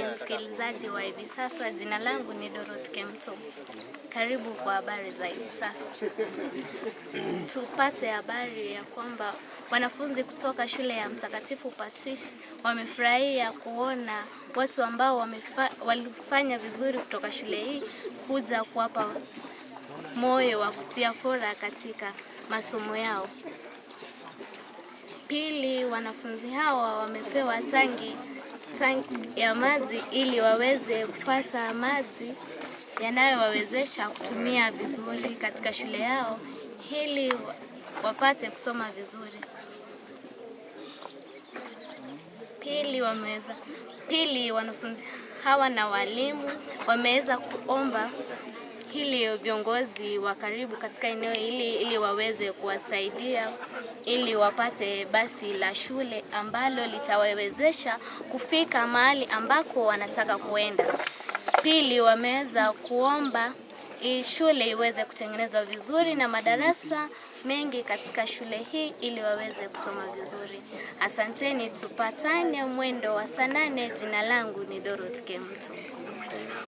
habari msikilizaji wa hivi sasa. Jina langu ni Dorothy Kemto. Karibu kwa habari za hivi sasa. Tupate habari ya kwamba wanafunzi kutoka shule ya Mtakatifu Patrice wamefurahia kuona watu ambao walifanya vizuri kutoka shule hii kuja kuwapa moyo wa kutia fora katika masomo yao. Pili, wanafunzi hawa wamepewa tangi ya maji ili waweze kupata maji yanayowawezesha kutumia vizuri katika shule yao ili wapate kusoma vizuri. Pili, wanafunzi hawa na walimu wameweza kuomba ili viongozi wa karibu katika eneo hili ili waweze kuwasaidia ili wapate basi la shule ambalo litawawezesha kufika mahali ambako wanataka kuenda. Pili, wameweza kuomba shule iweze kutengenezwa vizuri na madarasa mengi katika shule hii ili waweze kusoma vizuri. Asanteni, tupatane mwendo wa saa 8. Jina langu ni Dorothy Kemto.